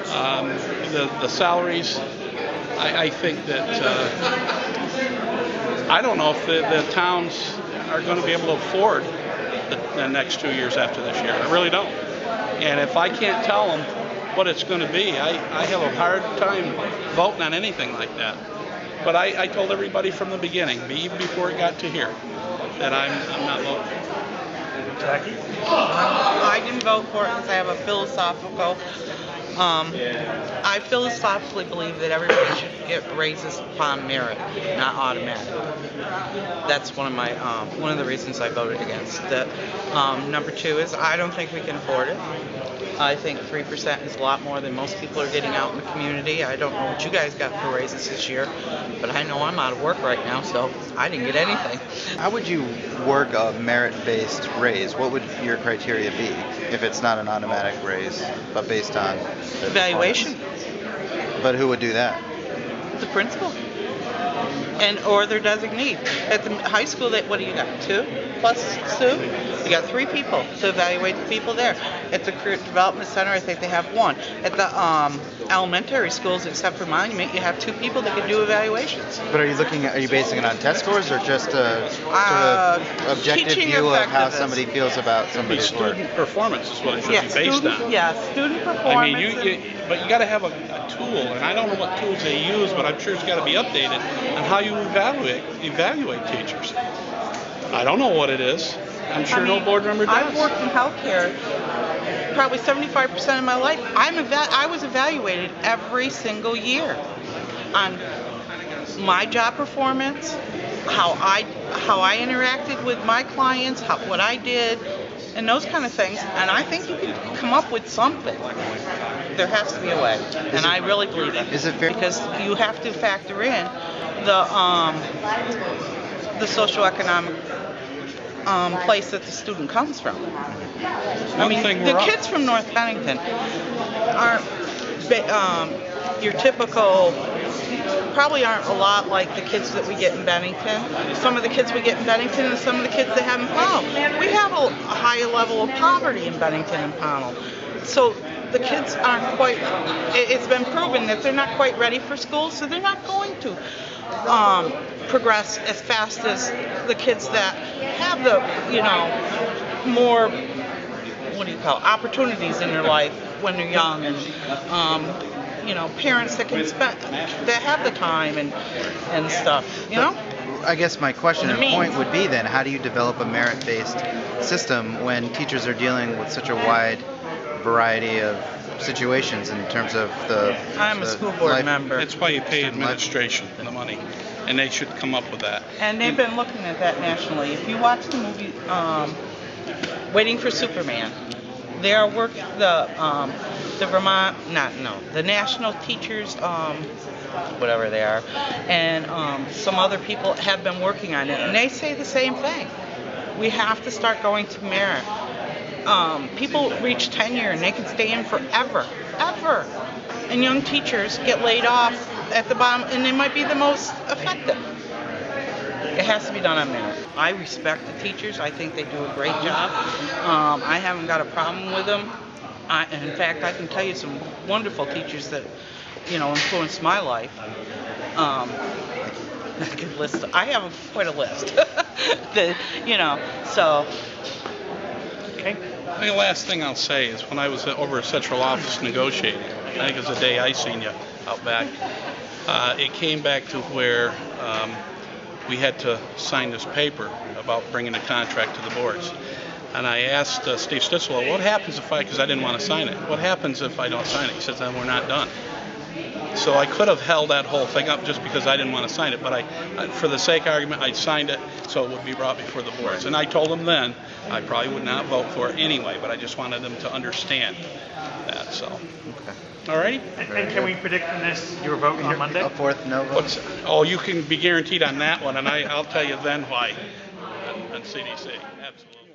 The salaries, I think that I don't know if the towns are going to be able to afford the next 2 years after this year. I really don't. And if I can't tell them what it's going to be, I have a hard time voting on anything like that. But I told everybody from the beginning, even before it got to here, that I'm not voting. Jackie? I didn't vote for it because I have a philosophical. I philosophically believe that everybody should get raises upon merit, not automatic. That's one of the reasons I voted against it. Number two is I don't think we can afford it. I think 3% is a lot more than most people are getting out in the community. I don't know what you guys got for raises this year, but I know I'm out of work right now, so I didn't get anything. How would you work a merit-based raise? What would your criteria be if it's not an automatic raise, but based on Evaluation. But who would do that? The principal. Or their designee. At the high school, what do you got? 2 plus Sue? You got 3 people to evaluate the people there. At the Career Development Center, I think they have 1. At the elementary schools, except for Monument, you have 2 people that can do evaluations. But are you basing it on test scores or just a sort of objective view of how somebody feels about somebody's work? Student performance is what it should be based on. Yeah, student performance. I mean, but you got to have a tool, and I don't know what tools they use, but I'm sure it's got to be updated on how you evaluate teachers. I don't know what it is. I'm sure no board member does. I've worked in healthcare probably 75% of my life. I was evaluated every single year on my job performance, how I interacted with my clients, what I did, and those kind of things. And I think you can come up with something. There has to be a way, and I really believe it. Is it fair? Because you have to factor in the socioeconomic place that the student comes from. I mean, the kids from North Bennington aren't your typical. Probably aren't a lot like the kids that we get in Bennington. Some of the kids we get in Bennington and some of the kids that have in Pownell. We have a higher level of poverty in Bennington and Pownell. So the kids aren't quite, it's been proven that they're not quite ready for school, so they're not going to progress as fast as the kids that have the, more, opportunities in their life when they're young, and parents that can that have the time and stuff, I guess my question and point would be then, how do you develop a merit-based system when teachers are dealing with such a wide variety of situations in terms of I'm a school board member. That's why you pay administration the money, and they should come up with that. And they've been looking at that nationally. If you watch the movie Waiting for Superman, they are working the National Teachers, whatever they are, and some other people have been working on it, and they say the same thing. We have to start going to merit. People reach tenure and they can stay in forever, ever. And young teachers get laid off at the bottom, and they might be the most effective. It has to be done on merit. I respect the teachers. I think they do a great job. I haven't got a problem with them. In fact, I can tell you some wonderful teachers that, influenced my life. I have quite a list. So. Okay. The last thing I'll say is when I was over at Central Office negotiating, I think it was the day I seen you out back, it came back to where we had to sign this paper about bringing a contract to the boards. And I asked Steve Stitzel, what happens because I didn't want to sign it, what happens if I don't sign it? He says, then we're not done. So I could have held that whole thing up just because I didn't want to sign it, but for the sake of argument, I signed it so it would be brought before the boards. And I told them then I probably would not vote for it anyway, but I just wanted them to understand that. So, okay. All righty. And can we predict from this your vote on Monday? A fourth no vote? You can be guaranteed on that one, and I'll tell you then why on CDC. Absolutely.